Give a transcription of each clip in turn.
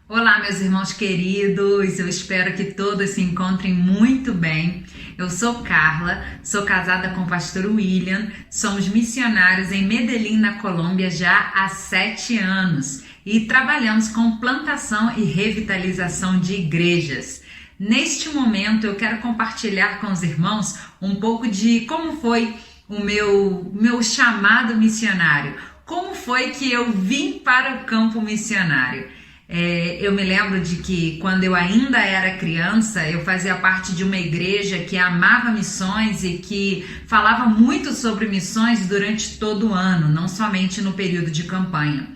Olá, meus irmãos queridos, eu espero que todos se encontrem muito bem. Eu sou Carla, sou casada com o pastor William, somos missionários em Medellín, na Colômbia, já há 7 anos e trabalhamos com plantação e revitalização de igrejas. Neste momento, eu quero compartilhar com os irmãos um pouco de como foi o meu chamado missionário, como foi que eu vim para o campo missionário. Eu me lembro de que quando eu ainda era criança, eu fazia parte de uma igreja que amava missões e que falava muito sobre missões durante todo o ano, não somente no período de campanha.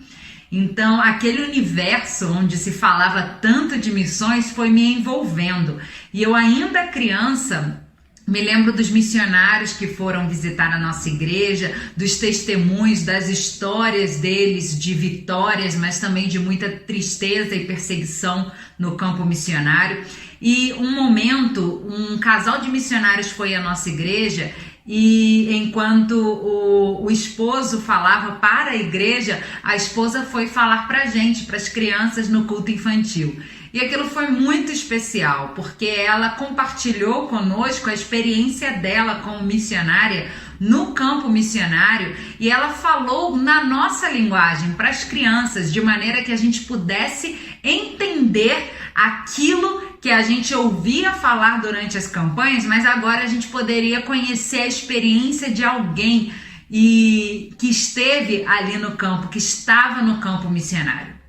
Então, aquele universo onde se falava tanto de missões foi me envolvendo. E eu ainda criança me lembro dos missionários que foram visitar a nossa igreja, dos testemunhos, das histórias deles de vitórias, mas também de muita tristeza e perseguição no campo missionário. E um momento, um casal de missionários foi à nossa igreja e enquanto o esposo falava para a igreja, a esposa foi falar para a gente, para as crianças no culto infantil. E aquilo foi muito especial, porque ela compartilhou conosco a experiência dela como missionária no campo missionário e ela falou na nossa linguagem para as crianças, de maneira que a gente pudesse entender aquilo que a gente ouvia falar durante as campanhas, mas agora a gente poderia conhecer a experiência de alguém que esteve ali no campo, que estava no campo missionário.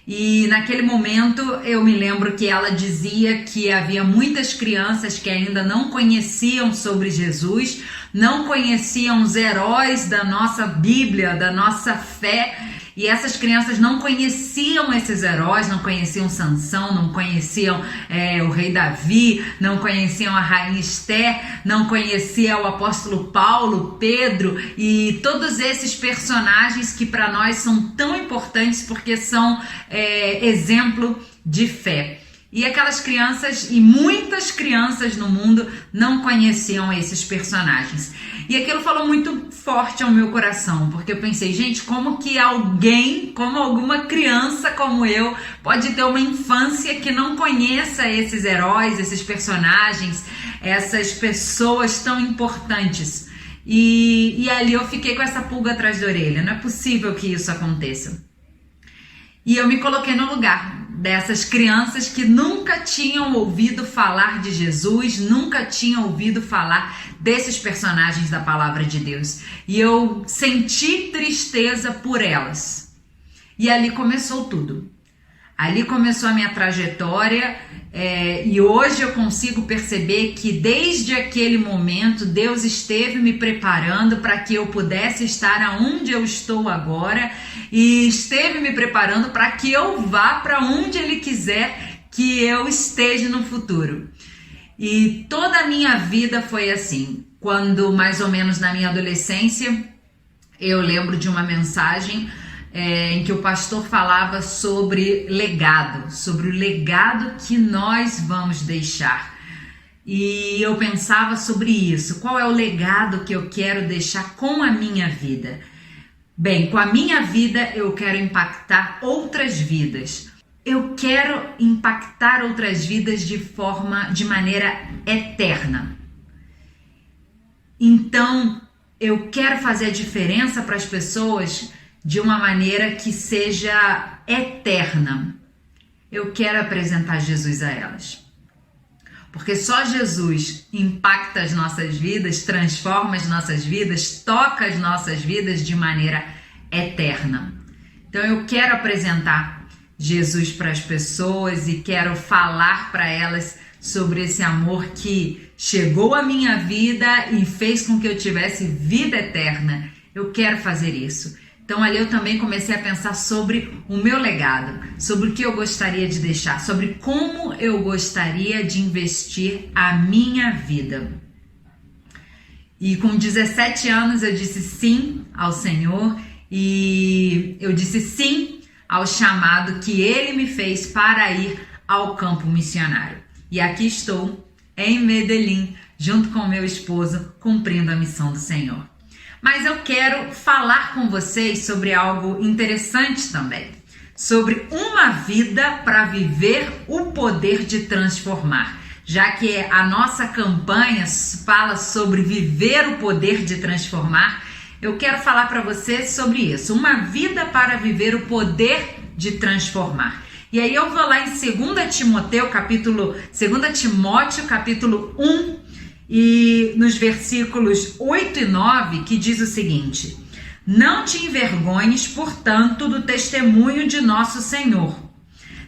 E naquele momento eu me lembro que ela dizia que havia muitas crianças que ainda não conheciam sobre Jesus, não conheciam os heróis da nossa Bíblia, da nossa fé, e essas crianças não conheciam esses heróis, não conheciam Sansão, não conheciam o rei Davi, não conheciam a rainha Esther, não conheciam o apóstolo Paulo, Pedro e todos esses personagens que para nós são tão importantes porque são exemplo de fé. E aquelas crianças, e muitas crianças no mundo, não conheciam esses personagens. E aquilo falou muito forte ao meu coração, porque eu pensei, gente, como que alguém, como alguma criança como eu, pode ter uma infância que não conheça esses heróis, esses personagens, essas pessoas tão importantes? E ali eu fiquei com essa pulga atrás da orelha, não é possível que isso aconteça. E eu me coloquei no lugar dessas crianças que nunca tinham ouvido falar de Jesus, nunca tinham ouvido falar desses personagens da palavra de Deus. E eu senti tristeza por elas. E ali começou tudo. Ali começou a minha trajetória e hoje eu consigo perceber que desde aquele momento Deus esteve me preparando para que eu pudesse estar aonde eu estou agora e esteve me preparando para que eu vá para onde Ele quiser que eu esteja no futuro. E toda a minha vida foi assim. Quando mais ou menos na minha adolescência eu lembro de uma mensagem em que o pastor falava sobre legado, sobre o legado que nós vamos deixar. E eu pensava sobre isso, qual é o legado que eu quero deixar com a minha vida? Bem, com a minha vida eu quero impactar outras vidas. Eu quero impactar outras vidas de maneira eterna. Então, eu quero fazer a diferença para as pessoas de uma maneira que seja eterna. Eu quero apresentar Jesus a elas. Porque só Jesus impacta as nossas vidas, transforma as nossas vidas, toca as nossas vidas de maneira eterna. Então eu quero apresentar Jesus para as pessoas e quero falar para elas sobre esse amor que chegou à minha vida e fez com que eu tivesse vida eterna. Eu quero fazer isso. Então ali eu também comecei a pensar sobre o meu legado, sobre o que eu gostaria de deixar, sobre como eu gostaria de investir a minha vida. E com 17 anos eu disse sim ao Senhor e eu disse sim ao chamado que Ele me fez para ir ao campo missionário. E aqui estou, em Medellín, junto com meu esposo, cumprindo a missão do Senhor. Mas eu quero falar com vocês sobre algo interessante também, sobre uma vida para viver o poder de transformar. Já que a nossa campanha fala sobre viver o poder de transformar, eu quero falar para você sobre isso. Uma vida para viver o poder de transformar. E aí eu vou lá em 2 Timóteo capítulo 1, e nos versículos 8 e 9, que diz o seguinte: não te envergonhes, portanto, do testemunho de nosso Senhor,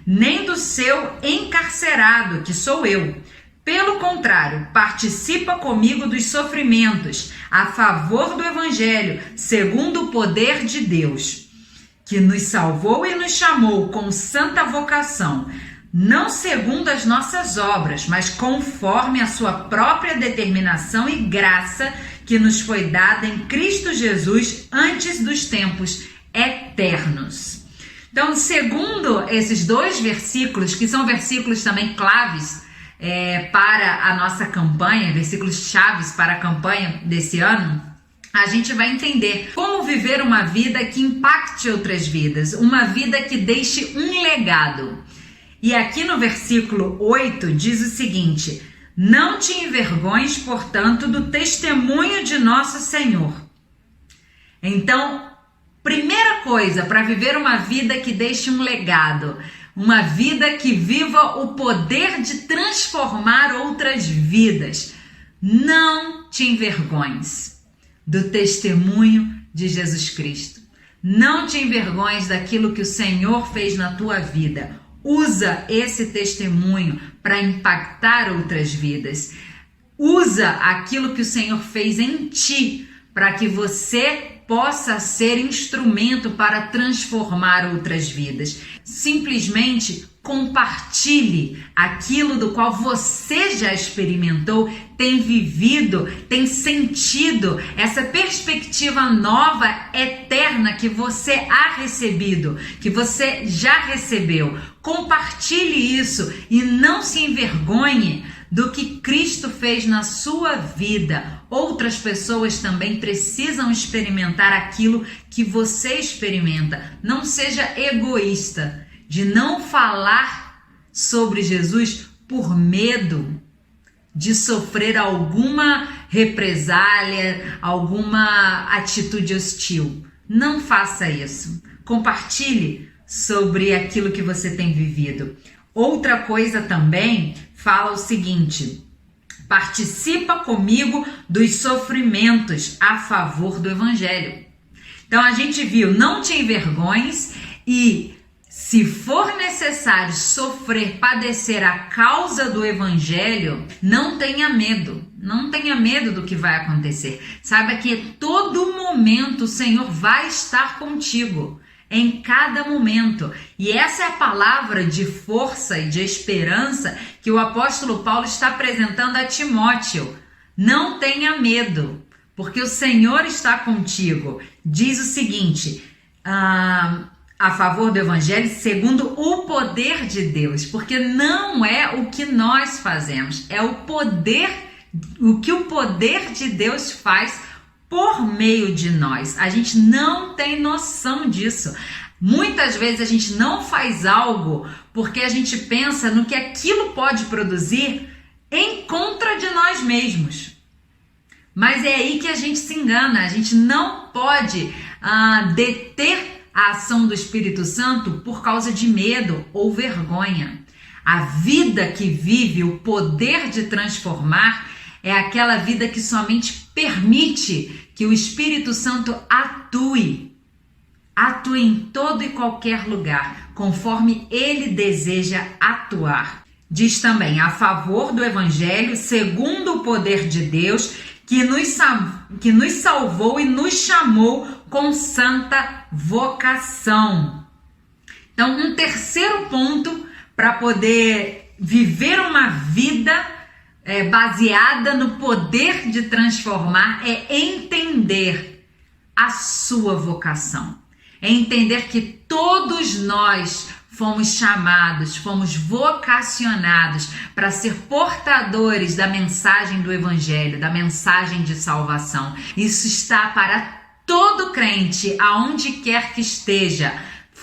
nem do seu encarcerado, que sou eu. Pelo contrário, participa comigo dos sofrimentos a favor do Evangelho, segundo o poder de Deus, que nos salvou e nos chamou com santa vocação, não segundo as nossas obras, mas conforme a sua própria determinação e graça que nos foi dada em Cristo Jesus antes dos tempos eternos. Então, segundo esses dois versículos, que são versículos também claves para a nossa campanha, versículos chaves para a campanha desse ano, a gente vai entender como viver uma vida que impacte outras vidas, uma vida que deixe um legado. E aqui no versículo 8 diz o seguinte: não te envergonhes, portanto, do testemunho de nosso Senhor. Então, primeira coisa para viver uma vida que deixe um legado, uma vida que viva o poder de transformar outras vidas, não te envergonhes do testemunho de Jesus Cristo. Não te envergonhes daquilo que o Senhor fez na tua vida. Usa esse testemunho para impactar outras vidas. Usa aquilo que o Senhor fez em ti para que você possa ser instrumento para transformar outras vidas. Simplesmente compartilhe aquilo do qual você já experimentou, tem vivido, tem sentido, essa perspectiva nova, eterna que você ha recebido, que você já recebeu. Compartilhe isso e não se envergonhe do que Cristo fez na sua vida. Outras pessoas também precisam experimentar aquilo que você experimenta. Não seja egoísta de não falar sobre Jesus por medo de sofrer alguma represália, alguma atitude hostil. Não faça isso. Compartilhe sobre aquilo que você tem vivido. Outra coisa também fala o seguinte: participa comigo dos sofrimentos a favor do Evangelho. Então a gente viu, não te envergonhes e, se for necessário sofrer, padecer a causa do Evangelho, não tenha medo. Não tenha medo do que vai acontecer. Saiba que a todo momento o Senhor vai estar contigo. Em cada momento. E essa é a palavra de força e de esperança que o apóstolo Paulo está apresentando a Timóteo. Não tenha medo, porque o Senhor está contigo. Diz o seguinte, a favor do Evangelho, segundo o poder de Deus, porque não é o que nós fazemos, é o que o poder de Deus faz por meio de nós. A gente não tem noção disso. Muitas vezes a gente não faz algo porque a gente pensa no que aquilo pode produzir em contra de nós mesmos. Mas é aí que a gente se engana. A gente não pode deter a ação do Espírito Santo por causa de medo ou vergonha. A vida que vive o poder de transformar é aquela vida que somente permite que o Espírito Santo atue em todo e qualquer lugar, conforme ele deseja atuar. Diz também, a favor do Evangelho, segundo o poder de Deus, que nos salvou e nos chamou com santa vocação. Então, um terceiro ponto para poder viver uma vida baseada no poder de transformar é entender a sua vocação. É entender que todos nós fomos chamados, fomos vocacionados para ser portadores da mensagem do Evangelho, da mensagem de salvação. Isso está para todo crente, aonde quer que esteja.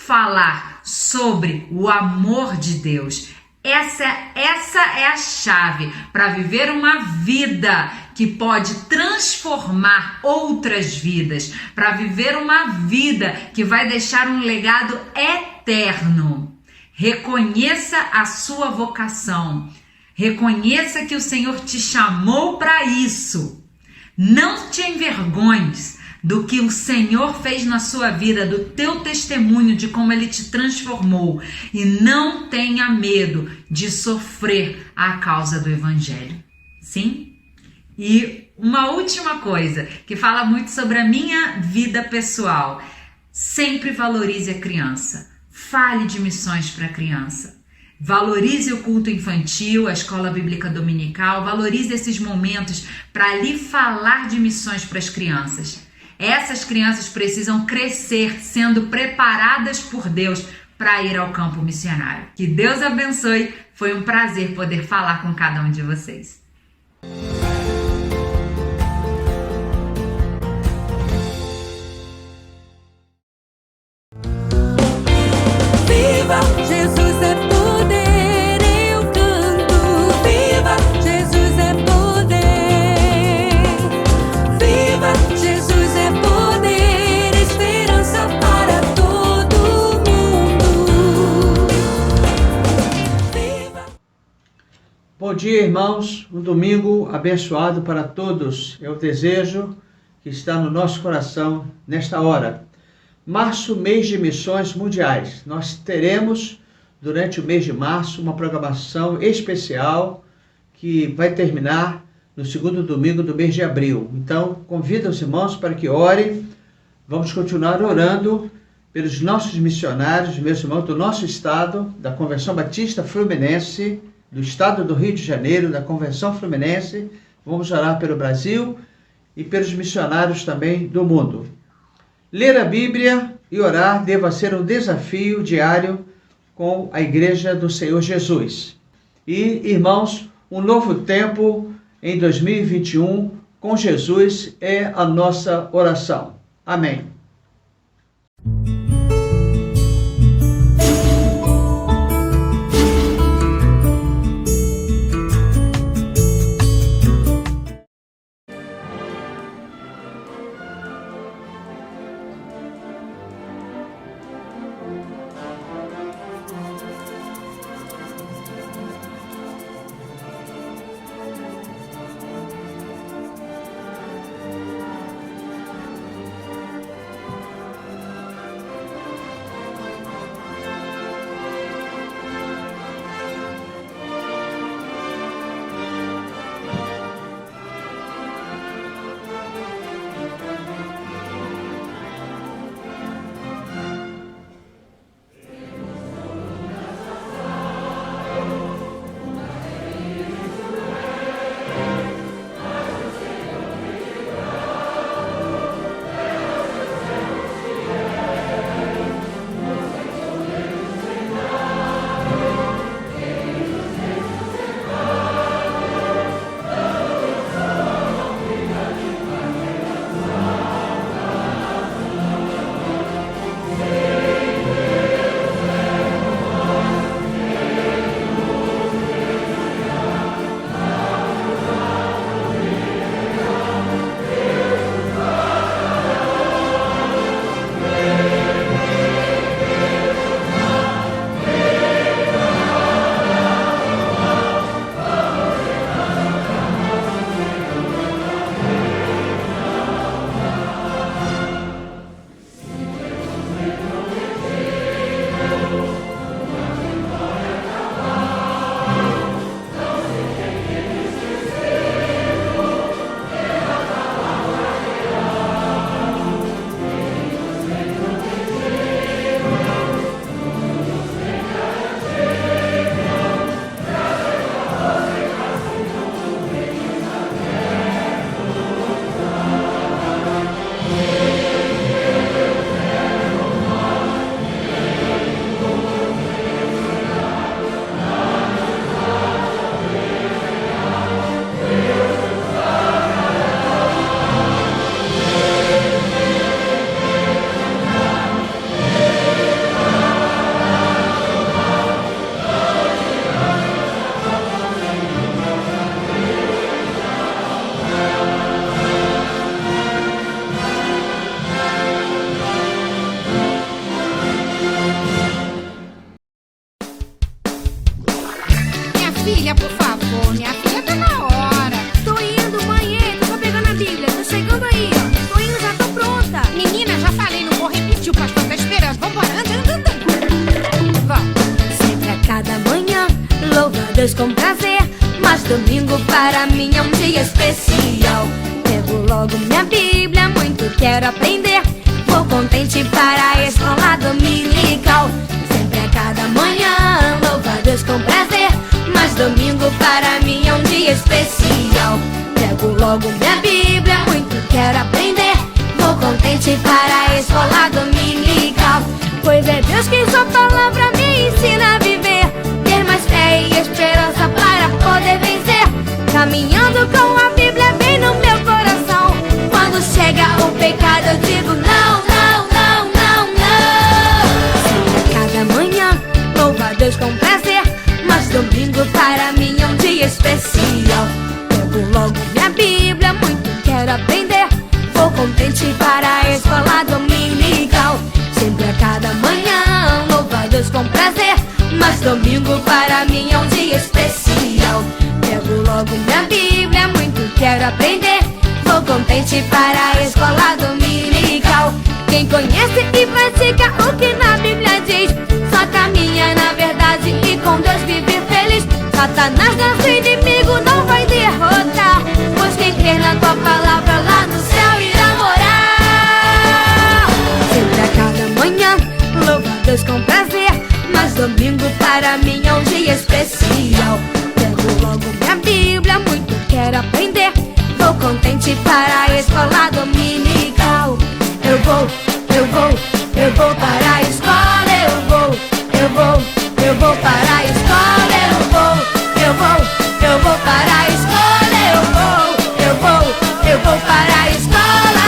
falar sobre o amor de Deus. Essa é a chave para viver uma vida que pode transformar outras vidas, para viver uma vida que vai deixar um legado eterno. Reconheça a sua vocação. Reconheça que o Senhor te chamou para isso. Não te envergonhes do que o Senhor fez na sua vida, do teu testemunho, de como Ele te transformou. E não tenha medo de sofrer a causa do Evangelho. Sim? E uma última coisa, que fala muito sobre a minha vida pessoal. Sempre valorize a criança. Fale de missões para a criança. Valorize o culto infantil, a escola bíblica dominical. Valorize esses momentos para ali falar de missões para as crianças. Essas crianças precisam crescer sendo preparadas por Deus para ir ao campo missionário. Que Deus abençoe. Foi um prazer poder falar com cada um de vocês. Viva Jesus é poder, eu canto. Viva Jesus é poder. Viva Jesus é poder, esperança para todo mundo. Viva. Bom dia, irmãos. Um domingo abençoado para todos. É o desejo que está no nosso coração nesta hora. Março, mês de missões mundiais. Nós teremos, durante o mês de março, uma programação especial que vai terminar no segundo domingo do mês de abril. Então, convido os irmãos para que orem. Vamos continuar orando pelos nossos missionários, meus irmãos, do nosso estado, da Convenção Batista Fluminense, do estado do Rio de Janeiro, da Convenção Fluminense. Vamos orar pelo Brasil e pelos missionários também do mundo. Ler a Bíblia e orar deva ser um desafio diário com a Igreja do Senhor Jesus. E, irmãos, um novo tempo em 2021 com Jesus é a nossa oração. Amém. com prazer, mas domingo para mim é um dia especial. Pego logo minha Bíblia, muito quero aprender. Vou contente para a escola dominical. Sempre a cada manhã, louvo a Deus com prazer, mas domingo para mim é um dia especial. Pego logo minha Bíblia, muito quero aprender. Vou contente para a escola dominical. Pois é Deus que sua palavra me ensina a viver, ter mais fé e esperança para poder vencer. Caminhando com a Bíblia bem no meu coração. Quando chega o pecado eu digo não, não, não, não, não. Sempre a cada manhã louvo a Deus com prazer, mas domingo para mim é um dia especial. Pego logo minha Bíblia, muito quero aprender. Vou contente para a escola dominical. Sempre a cada manhã louvo a Deus com prazer, mas domingo para mim é um dia especial. Pego logo minha Bíblia, muito quero aprender. Vou contente para a escola dominical. Quem conhece e pratica o que na Bíblia diz, só caminha na verdade e com Deus vive feliz. Satanás, nosso inimigo, não vai derrotar, pois quem crê na tua palavra lá no céu irá morar. Sempre a cada manhã louvo a Deus com prazer, mas domingo para mim é um dia especial. Pego logo minha Bíblia, muito quero aprender. Vou contente para a escola dominical. Eu vou para a escola. Eu vou para a escola. Eu vou para a escola. Eu vou para a escola.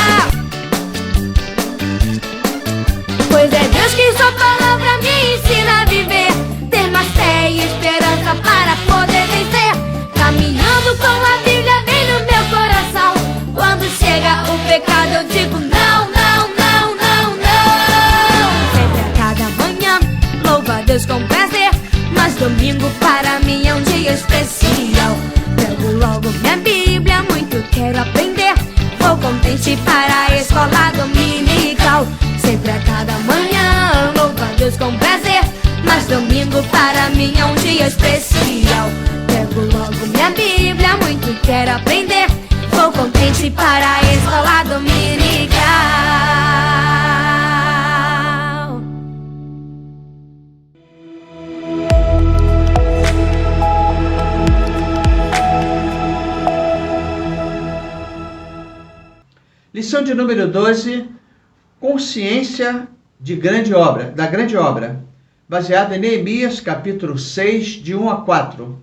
Pois é Deus que sua palavra me ensina a viver, ter mais fé e esperança para poder vencer. Caminhando com a Bíblia bem no meu coração. Quando chega o pecado eu digo não, não, não, não, não. Sempre a cada manhã louvo a Deus com prazer, mas domingo para mim é um dia especial. Pego logo minha Bíblia, muito quero aprender. Vou contente para a escola dominical. Sempre a cada manhã louvo a Deus com prazer, mas domingo para mim é um dia especial. Pego logo minha Bíblia, muito quero aprender. Vou contente para a escola dominical. Lição de número 12, consciência de grande obra, da grande obra, baseada em Neemias, capítulo 6, de 1 a 4.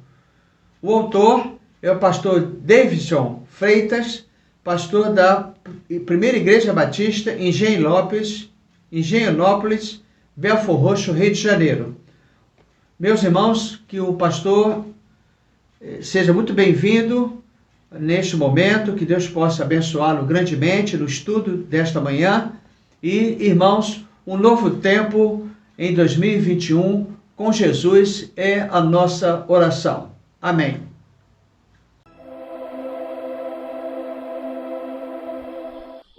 O autor é o pastor Davidson Freitas, pastor da Primeira Igreja Batista em Engenhonópolis, Belford Roxo, Rio de Janeiro. Meus irmãos, que o pastor seja muito bem-vindo neste momento, que Deus possa abençoá-lo grandemente no estudo desta manhã. E, irmãos, um novo tempo em 2021 com Jesus é a nossa oração. Amém.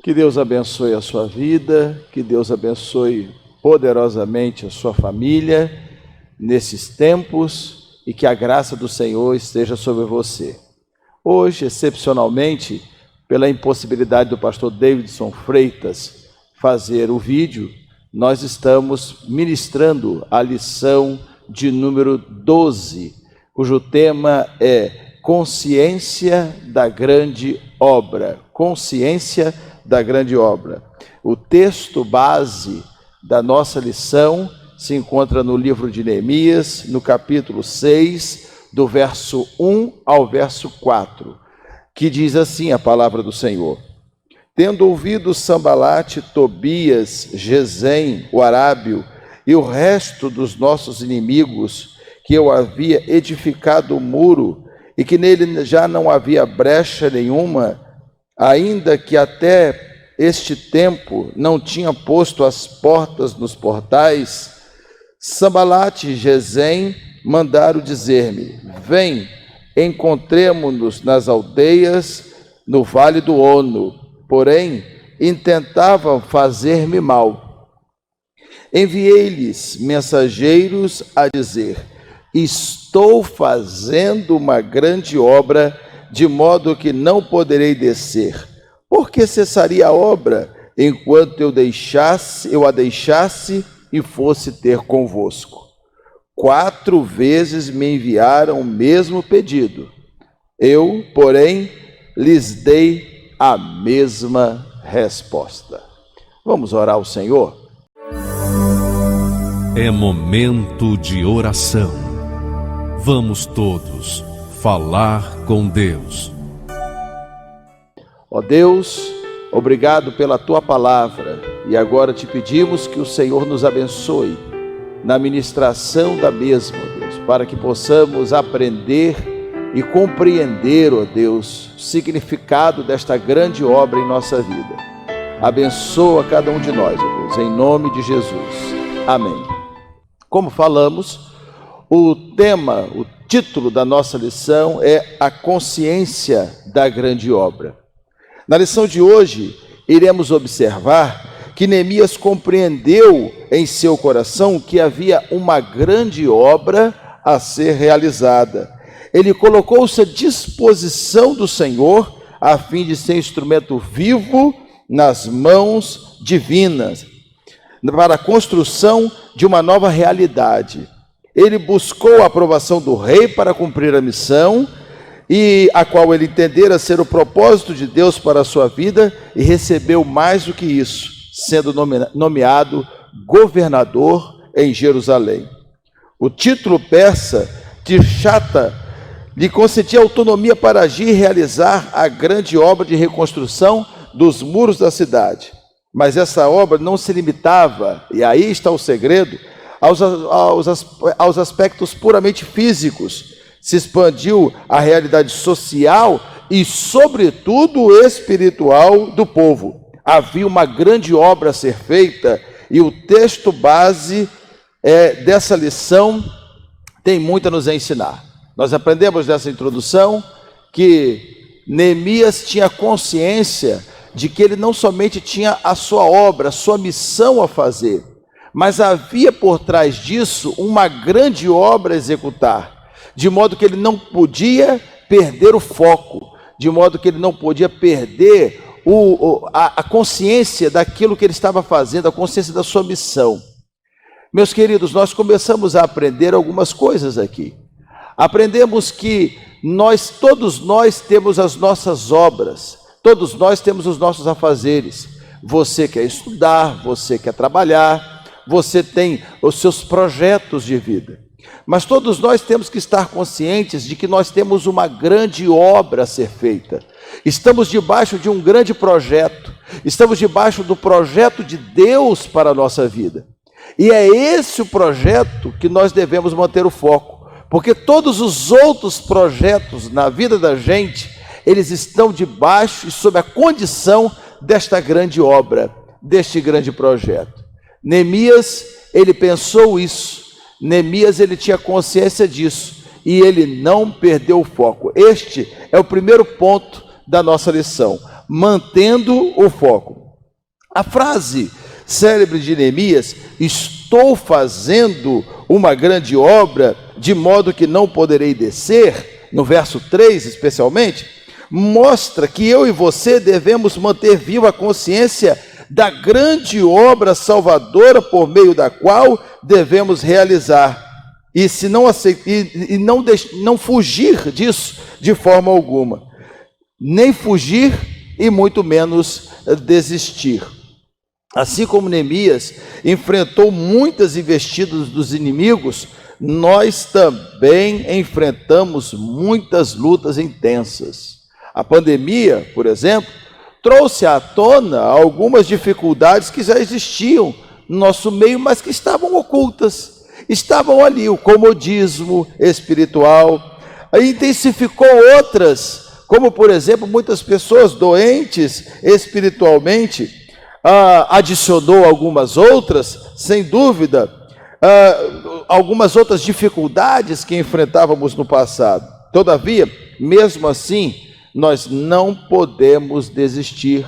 Que Deus abençoe a sua vida, que Deus abençoe poderosamente a sua família nesses tempos e que a graça do Senhor esteja sobre você. Hoje, excepcionalmente, pela impossibilidade do pastor Davidson Freitas fazer o vídeo, nós estamos ministrando a lição de número 12, cujo tema é Consciência da Grande Obra. Consciência da Grande Obra. O texto base da nossa lição se encontra no livro de Neemias, no capítulo 6, do verso 1 ao verso 4, que diz assim a palavra do Senhor: Tendo ouvido Sambalate, Tobias, Gesem, o arábio, e o resto dos nossos inimigos, que eu havia edificado o muro, e que nele já não havia brecha nenhuma, ainda que até este tempo não tinha posto as portas nos portais, Sambalate e Gesem mandaram dizer-me: Vem, encontremo-nos nas aldeias, no vale do Ono. Porém, intentavam fazer-me mal. Enviei-lhes mensageiros a dizer: estou fazendo uma grande obra, de modo que não poderei descer. Por que cessaria a obra, enquanto eu a deixasse e fosse ter convosco? 4 vezes me enviaram o mesmo pedido. Eu, porém, lhes dei a mesma resposta. Vamos orar ao Senhor? É momento de oração. Vamos todos falar com Deus. Ó Deus, obrigado pela Tua palavra, e agora te pedimos que o Senhor nos abençoe na ministração da mesma, ó Deus, para que possamos aprender e compreender, ó Deus, o significado desta grande obra em nossa vida. Abençoa cada um de nós, ó Deus, em nome de Jesus. Amém. Como falamos, o título da nossa lição é a consciência da grande obra. Na lição de hoje, iremos observar que Neemias compreendeu em seu coração que havia uma grande obra a ser realizada. Ele colocou-se à disposição do Senhor a fim de ser instrumento vivo nas mãos divinas, para a construção de uma nova realidade. Ele buscou a aprovação do rei para cumprir a missão, e a qual ele entendera ser o propósito de Deus para a sua vida, e recebeu mais do que isso, sendo nomeado governador em Jerusalém. O título persa, Tirshata, lhe concedia autonomia para agir e realizar a grande obra de reconstrução dos muros da cidade. Mas essa obra não se limitava, e aí está o segredo, aos aspectos puramente físicos. Se expandiu a realidade social e, sobretudo, espiritual do povo. Havia uma grande obra a ser feita, e o texto base dessa lição tem muito a nos ensinar. Nós aprendemos nessa introdução que Neemias tinha consciência de que ele não somente tinha a sua obra, a sua missão a fazer, mas havia por trás disso uma grande obra a executar, de modo que ele não podia perder o foco, de modo que ele não podia perder a consciência daquilo que ele estava fazendo, a consciência da sua missão. Meus queridos, nós começamos a aprender algumas coisas aqui. Aprendemos que todos nós temos as nossas obras, todos nós temos os nossos afazeres. Você quer estudar, você quer trabalhar, você tem os seus projetos de vida. Mas todos nós temos que estar conscientes de que nós temos uma grande obra a ser feita. Estamos debaixo de um grande projeto. Estamos debaixo do projeto de Deus para a nossa vida. E é esse o projeto que nós devemos manter o foco. Porque todos os outros projetos na vida da gente, eles estão debaixo e sob a condição desta grande obra, deste grande projeto. Neemias, ele pensou isso. Neemias, ele tinha consciência disso, e ele não perdeu o foco. Este é o primeiro ponto da nossa lição, mantendo o foco. A frase célebre de Neemias, estou fazendo uma grande obra, de modo que não poderei descer, no verso 3 especialmente, mostra que eu e você devemos manter viva a consciência da grande obra salvadora por meio da qual devemos realizar, e se não não fugir disso de forma alguma, nem fugir e muito menos desistir. Assim como Neemias enfrentou muitas investidas dos inimigos, nós também enfrentamos muitas lutas intensas. A pandemia, por exemplo, trouxe à tona algumas dificuldades que já existiam no nosso meio, mas que estavam ocultas, estavam ali, o comodismo espiritual, aí intensificou outras, como por exemplo, muitas pessoas doentes espiritualmente, adicionou algumas outras, sem dúvida, algumas outras dificuldades que enfrentávamos no passado. Todavia, mesmo assim, nós não podemos desistir,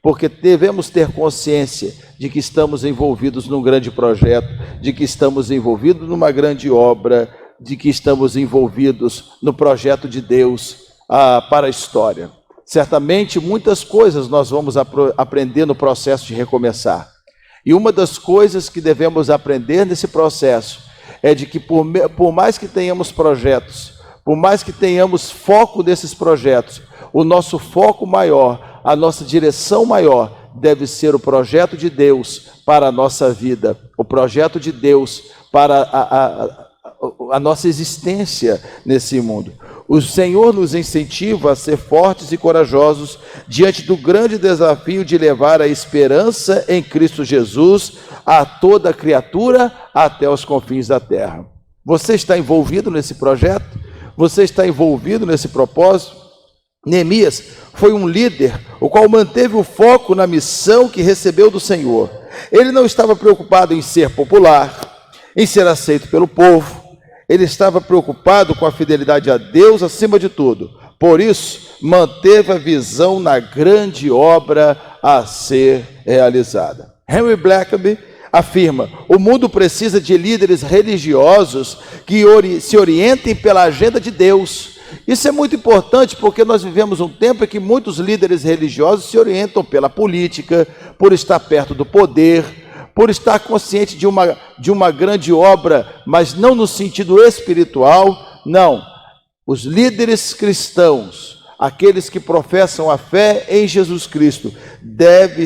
porque devemos ter consciência de que estamos envolvidos num grande projeto, de que estamos envolvidos numa grande obra de que estamos envolvidos no projeto de Deus para a história. Certamente muitas coisas nós vamos aprender no processo de recomeçar. E uma das coisas que devemos aprender nesse processo é de que por mais que tenhamos projetos, por mais que tenhamos foco nesses projetos, o nosso foco maior, a nossa direção maior deve ser o projeto de Deus para a nossa vida, o projeto de Deus para a nossa existência nesse mundo. O Senhor nos incentiva a ser fortes e corajosos diante do grande desafio de levar a esperança em Cristo Jesus a toda criatura até os confins da terra. Você está envolvido nesse projeto? Você está envolvido nesse propósito? Neemias foi um líder, o qual manteve o foco na missão que recebeu do Senhor. Ele não estava preocupado em ser popular, em ser aceito pelo povo. Ele estava preocupado com a fidelidade a Deus acima de tudo. Por isso, manteve a visão na grande obra a ser realizada. Henry Blackaby afirma: o mundo precisa de líderes religiosos que se orientem pela agenda de Deus. Isso é muito importante porque nós vivemos um tempo em que muitos líderes religiosos se orientam pela política, por estar perto do poder, por estar consciente de uma grande obra, mas não no sentido espiritual. Não, os líderes cristãos, aqueles que professam a fé em Jesus Cristo, devem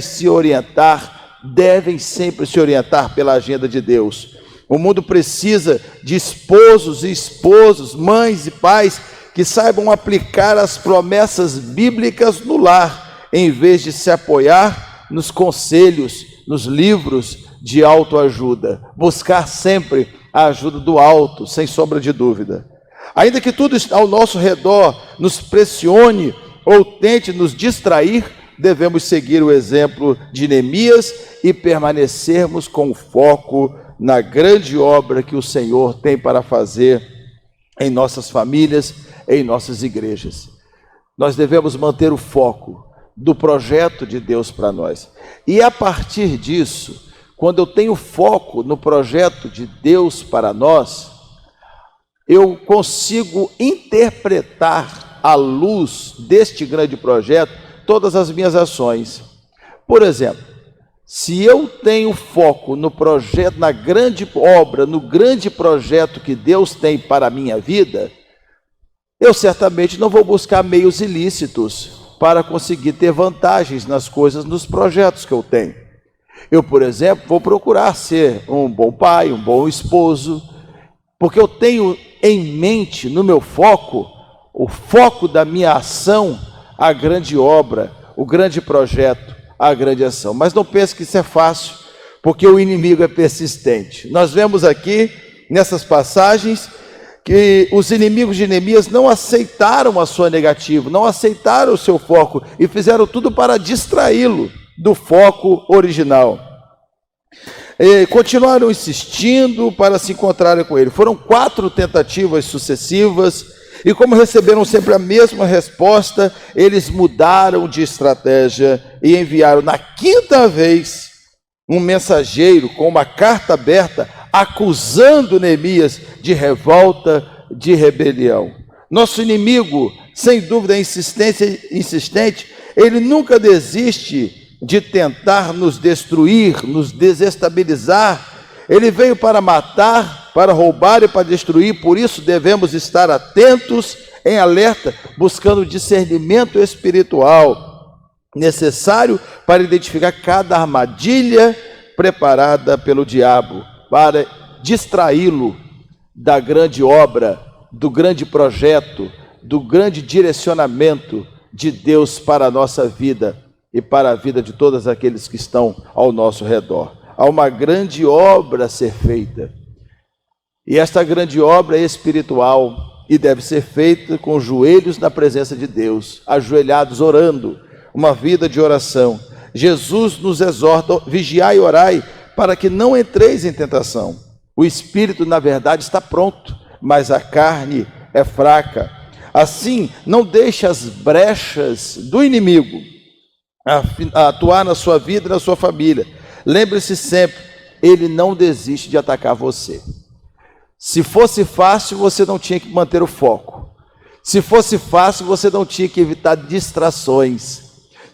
sempre se orientar pela agenda de Deus. O mundo precisa de esposos e esposas, mães e pais que saibam aplicar as promessas bíblicas no lar, em vez de se apoiar nos conselhos, nos livros de autoajuda. Buscar sempre a ajuda do alto, sem sombra de dúvida. Ainda que tudo ao nosso redor nos pressione ou tente nos distrair, devemos seguir o exemplo de Neemias e permanecermos com foco na grande obra que o Senhor tem para fazer em nossas famílias, em nossas igrejas. Nós devemos manter o foco do projeto de Deus para nós. E a partir disso, quando eu tenho foco no projeto de Deus para nós, eu consigo interpretar à luz deste grande projeto todas as minhas ações. Por exemplo, se eu tenho foco no projeto, na grande obra, no grande projeto que Deus tem para a minha vida, eu certamente não vou buscar meios ilícitos para conseguir ter vantagens nas coisas, nos projetos que eu tenho. Eu, por exemplo, vou procurar ser um bom pai, um bom esposo, porque eu tenho em mente, no meu foco, o foco da minha ação, a grande obra, o grande projeto, a grande ação. Mas não pense que isso é fácil, porque o inimigo é persistente. Nós vemos aqui, nessas passagens, que os inimigos de Neemias não aceitaram a sua negativa, não aceitaram o seu foco e fizeram tudo para distraí-lo do foco original. E continuaram insistindo para se encontrarem com ele. Foram 4 tentativas sucessivas e, como receberam sempre a mesma resposta, eles mudaram de estratégia e enviaram na 5ª vez um mensageiro com uma carta aberta acusando Neemias de revolta, de rebelião. Nosso inimigo, sem dúvida, é insistente, ele nunca desiste de tentar nos destruir, nos desestabilizar. Ele veio para matar, para roubar e para destruir, por isso devemos estar atentos, em alerta, buscando discernimento espiritual necessário para identificar cada armadilha preparada pelo diabo, para distraí-lo da grande obra, do grande projeto, do grande direcionamento de Deus para a nossa vida e para a vida de todos aqueles que estão ao nosso redor. Há uma grande obra a ser feita, e esta grande obra é espiritual e deve ser feita com os joelhos na presença de Deus, ajoelhados orando, uma vida de oração. Jesus nos exorta: vigiai e orai, para que não entreis em tentação. O espírito, na verdade, está pronto, mas a carne é fraca. Assim, não deixe as brechas do inimigo atuar na sua vida e na sua família. Lembre-se sempre, ele não desiste de atacar você. Se fosse fácil, você não tinha que manter o foco. Se fosse fácil, você não tinha que evitar distrações.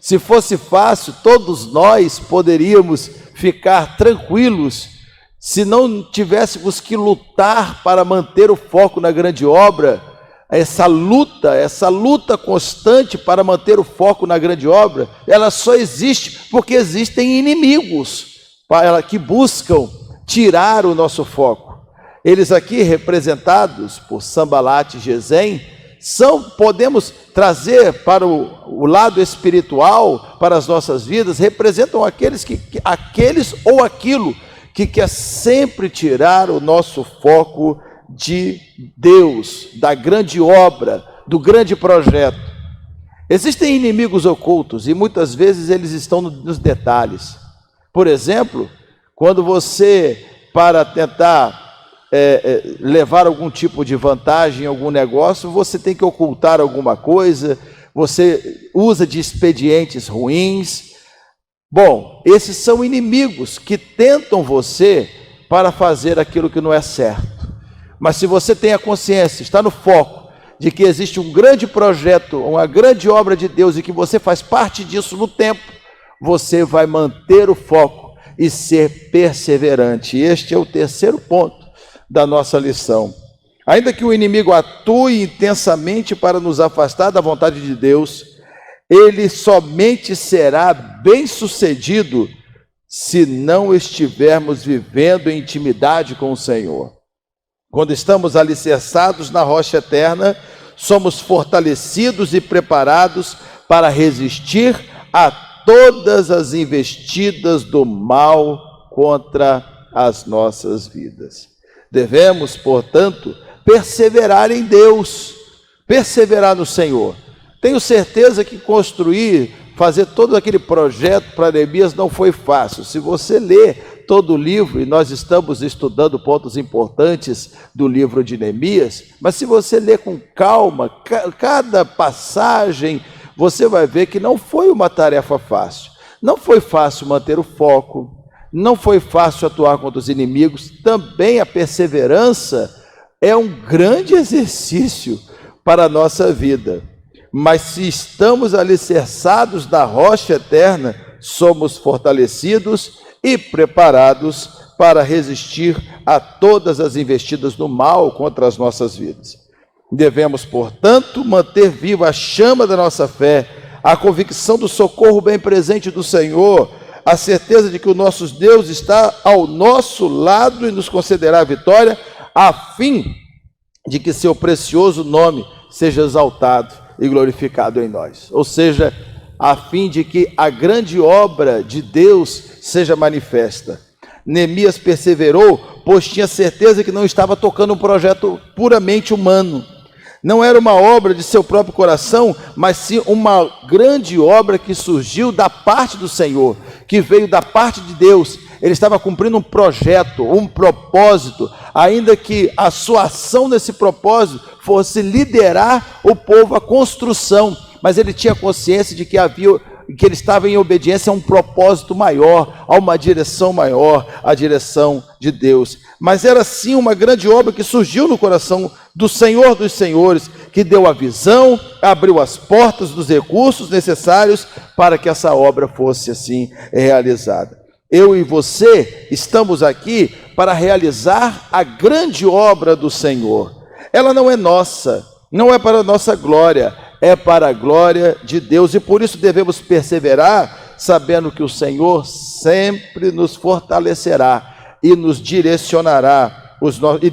Se fosse fácil, todos nós poderíamos ficar tranquilos se não tivéssemos que lutar para manter o foco na grande obra. Essa luta constante para manter o foco na grande obra, ela só existe porque existem inimigos que buscam tirar o nosso foco. Eles aqui representados por Sanbalat e Gesem, podemos trazer para o lado espiritual, para as nossas vidas, representam aqueles ou aquilo que quer sempre tirar o nosso foco de Deus, da grande obra, do grande projeto. Existem inimigos ocultos e muitas vezes eles estão nos detalhes. Por exemplo, quando você, para tentar levar algum tipo de vantagem em algum negócio, você tem que ocultar alguma coisa, você usa de expedientes ruins. Bom, esses são inimigos que tentam você para fazer aquilo que não é certo. Mas se você tem a consciência, está no foco de que existe um grande projeto, uma grande obra de Deus e que você faz parte disso no tempo, você vai manter o foco e ser perseverante. Este é o terceiro ponto da nossa lição. Ainda que o inimigo atue intensamente para nos afastar da vontade de Deus, ele somente será bem-sucedido se não estivermos vivendo em intimidade com o Senhor. Quando estamos alicerçados na rocha eterna, somos fortalecidos e preparados para resistir a todas as investidas do mal contra as nossas vidas. Devemos, portanto, perseverar em Deus, perseverar no Senhor. Tenho certeza que fazer todo aquele projeto para Neemias não foi fácil. Se você ler todo o livro, e nós estamos estudando pontos importantes do livro de Neemias, mas se você ler com calma, cada passagem, você vai ver que não foi uma tarefa fácil. Não foi fácil manter o foco, não foi fácil atuar contra os inimigos. Também a perseverança é um grande exercício para a nossa vida. Mas se estamos alicerçados na rocha eterna, somos fortalecidos e preparados para resistir a todas as investidas do mal contra as nossas vidas. Devemos, portanto, manter viva a chama da nossa fé, a convicção do socorro bem presente do Senhor, a certeza de que o nosso Deus está ao nosso lado e nos concederá a vitória, a fim de que seu precioso nome seja exaltado e glorificado em nós. Ou seja, a fim de que a grande obra de Deus seja manifesta. Neemias perseverou, pois tinha certeza que não estava tocando um projeto puramente humano. Não era uma obra de seu próprio coração, mas sim uma grande obra que surgiu da parte do Senhor, que veio da parte de Deus. Ele estava cumprindo um projeto, um propósito, ainda que a sua ação nesse propósito fosse liderar o povo à construção, mas ele tinha consciência de que ele estava em obediência a um propósito maior, a uma direção maior, a direção de Deus. Mas era sim uma grande obra que surgiu no coração do Senhor dos Senhores, que deu a visão, abriu as portas dos recursos necessários para que essa obra fosse assim realizada. Eu e você estamos aqui para realizar a grande obra do Senhor. Ela não é nossa, não é para a nossa glória, é para a glória de Deus, e por isso devemos perseverar, sabendo que o Senhor sempre nos fortalecerá e nos direcionará,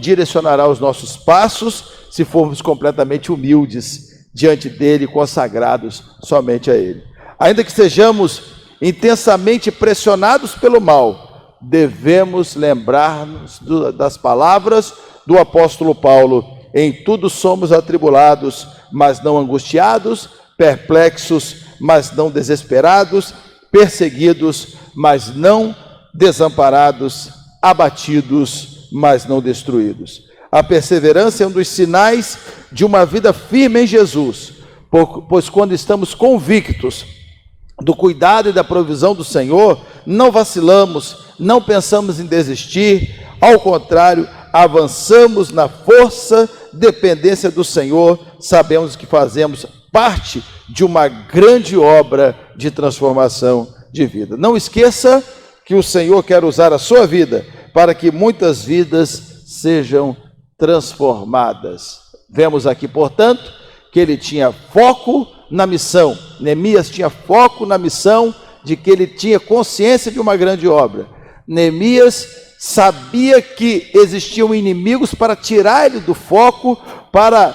direcionará os nossos passos, se formos completamente humildes diante dele, consagrados somente a ele. Ainda que sejamos intensamente pressionados pelo mal, devemos lembrar-nos das palavras do apóstolo Paulo: em tudo somos atribulados, mas não angustiados, perplexos, mas não desesperados, perseguidos, mas não desamparados, abatidos, mas não destruídos. A perseverança é um dos sinais de uma vida firme em Jesus, pois quando estamos convictos do cuidado e da provisão do Senhor, não vacilamos, não pensamos em desistir, ao contrário, avançamos na força, dependência do Senhor, sabemos que fazemos parte de uma grande obra de transformação de vida. Não esqueça que o Senhor quer usar a sua vida para que muitas vidas sejam transformadas. Vemos aqui, portanto, que ele tinha foco na missão. Neemias tinha foco na missão, de que ele tinha consciência de uma grande obra. Neemias sabia que existiam inimigos para tirar ele do foco, para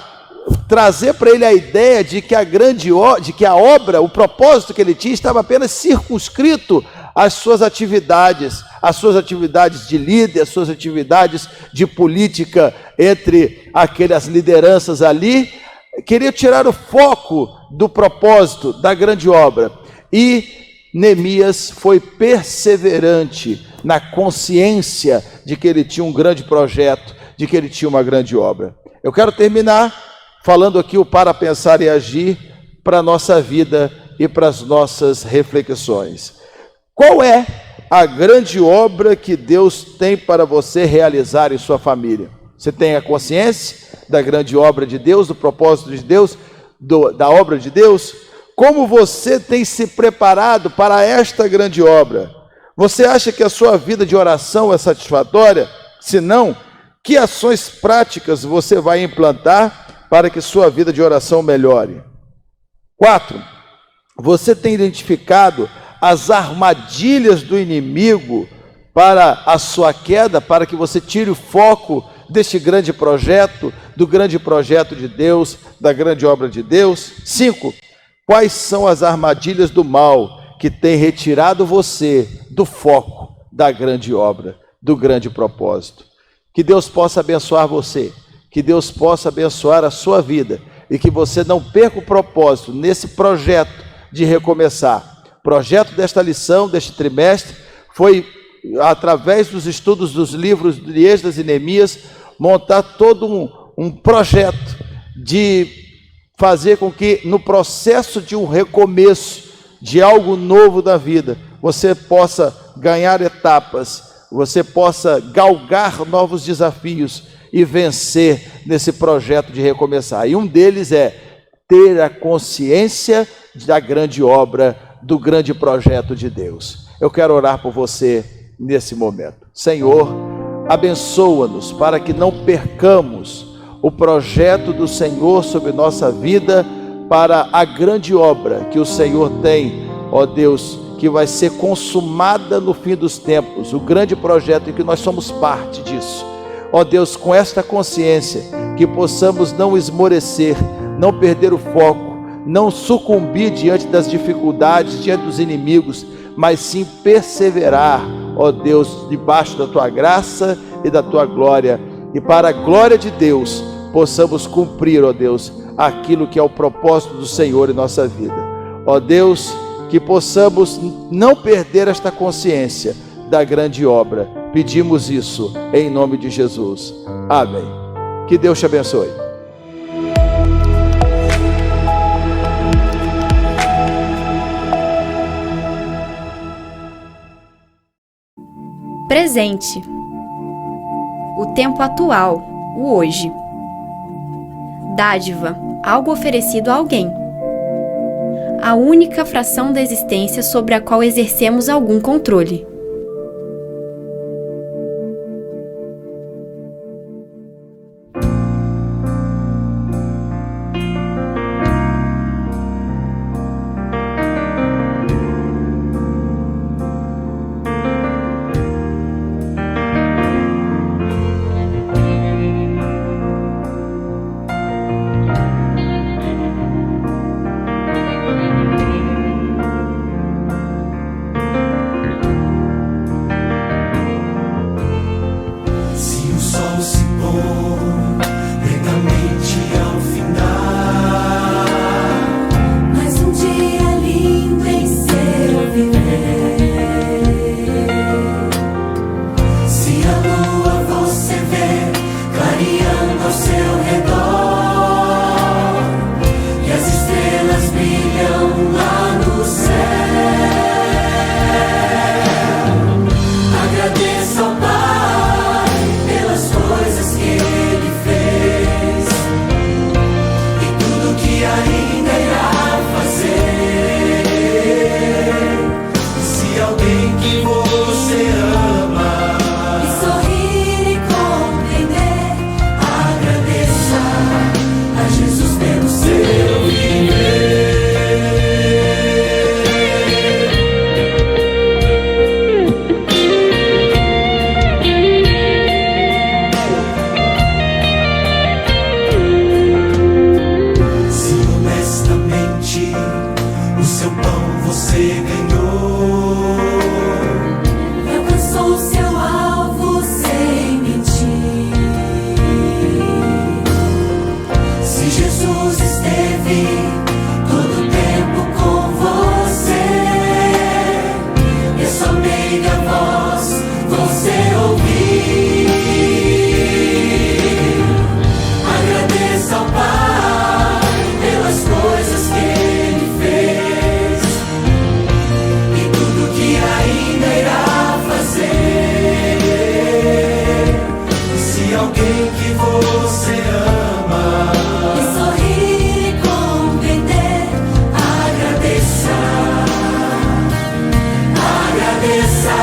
trazer para ele a ideia de que a obra, o propósito que ele tinha estava apenas circunscrito às suas atividades de líder, às suas atividades de política entre aquelas lideranças ali. Queria tirar o foco do propósito da grande obra. E Neemias foi perseverante na consciência de que ele tinha um grande projeto, de que ele tinha uma grande obra. Eu quero terminar falando aqui o para pensar e agir para a nossa vida e para as nossas reflexões. Qual é a grande obra que Deus tem para você realizar em sua família? Você tem a consciência da grande obra de Deus, do propósito de Deus, da obra de Deus? Como você tem se preparado para esta grande obra? Você acha que a sua vida de oração é satisfatória? Se não, que ações práticas você vai implantar para que sua vida de oração melhore? 4. Você tem identificado as armadilhas do inimigo para a sua queda, para que você tire o foco deste grande projeto, do grande projeto de Deus, da grande obra de Deus? 5. Quais são as armadilhas do mal que tem retirado você do foco da grande obra, do grande propósito? Que Deus possa abençoar você, que Deus possa abençoar a sua vida e que você não perca o propósito nesse projeto de recomeçar. O projeto desta lição, deste trimestre, foi, através dos estudos dos livros de Esdras e Neemias, montar todo um projeto de fazer com que no processo de um recomeço, de algo novo da vida, você possa ganhar etapas, você possa galgar novos desafios e vencer nesse projeto de recomeçar. E um deles é ter a consciência da grande obra, do grande projeto de Deus. Eu quero orar por você nesse momento. Senhor, abençoa-nos para que não percamos o projeto do Senhor sobre nossa vida, para a grande obra que o Senhor tem, ó Deus, que vai ser consumada no fim dos tempos, o grande projeto em que nós somos parte disso. Ó Deus, com esta consciência, que possamos não esmorecer, não perder o foco, não sucumbir diante das dificuldades, diante dos inimigos, mas sim perseverar, ó Deus, debaixo da Tua graça e da Tua glória, e para a glória de Deus, possamos cumprir, ó Deus, aquilo que é o propósito do Senhor em nossa vida. Ó Deus, que possamos não perder esta consciência da grande obra. Pedimos isso em nome de Jesus. Amém. Que Deus te abençoe. Presente. O tempo atual, o hoje. Dádiva, algo oferecido a alguém. A única fração da existência sobre a qual exercemos algum controle. Agradeça ao Pai pelas coisas você ouvir. Agradeça ao Pai pelas coisas que Ele fez e tudo que ainda irá fazer. E se alguém que você ama e sorrir e compreender, agradeça. Agradeça.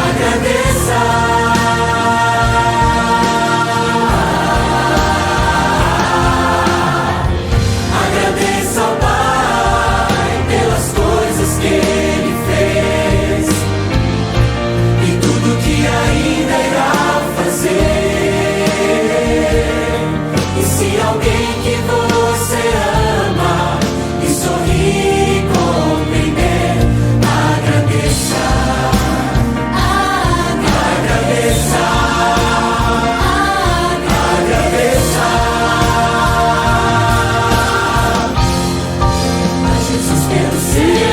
Agradeça. Agradeça ao Pai pelas coisas que Ele fez e tudo que ainda irá fazer. E se alguém que você ama e sorrir e compreender, agradeça. Agradeça. Agradeça. A Jesus pelo seu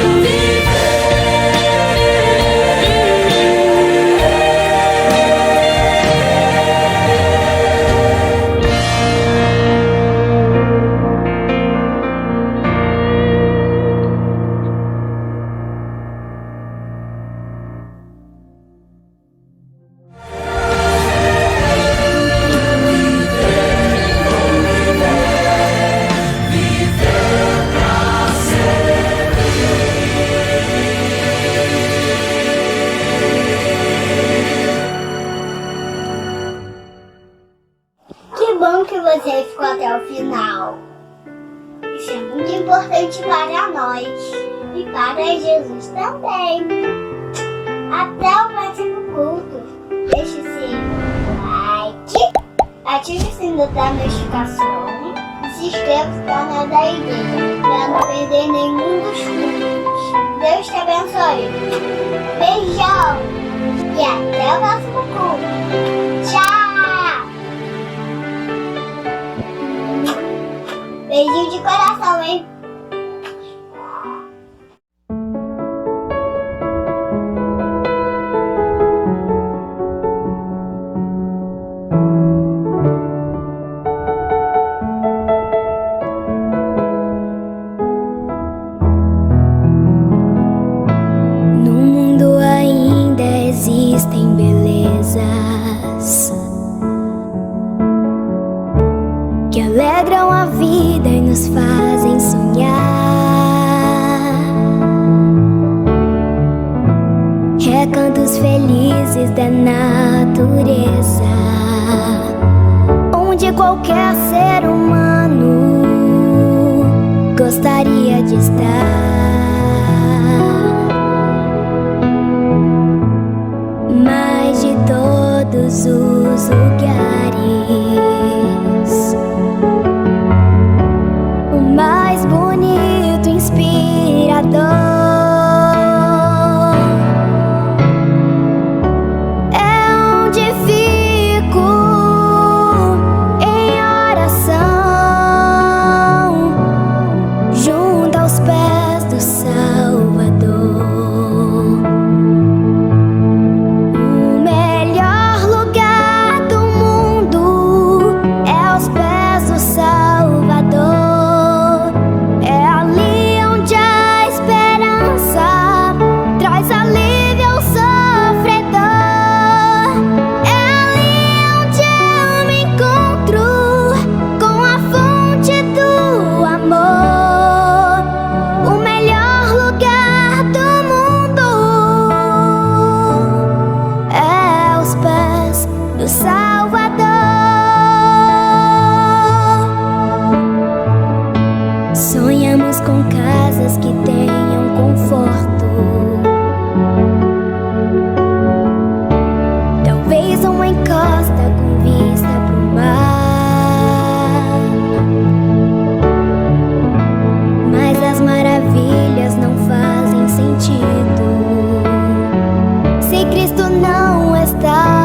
Que bom que você ficou até o final. Isso é muito importante para nós e para Jesus também. Até o próximo culto. Deixe seu like, ative o sino da notificação e se inscreva no canal da igreja para não perder nenhum dos cultos. Deus te abençoe. Beijão e até o próximo culto. Tchau! Beijinho de coração, hein? No mundo ainda existem belezas que alegram a vida e nos fazem sonhar. Recantos felizes da natureza, onde qualquer ser humano gostaria de estar. Mas de todos os lugares, o mais bonito, inspirador é onde fico em oração, junto aos pés do Salvador. O melhor lugar do mundo é aos pés do Salvador. É ali onde a esperança traz alívio ao sofredor. É ali onde eu me encontro com a fonte do amor. O melhor lugar do mundo é aos pés do Salvador. Sonhamos com casas que tenham conforto, talvez uma encosta com vista pro mar. Mas as maravilhas não fazem sentido se Cristo não está.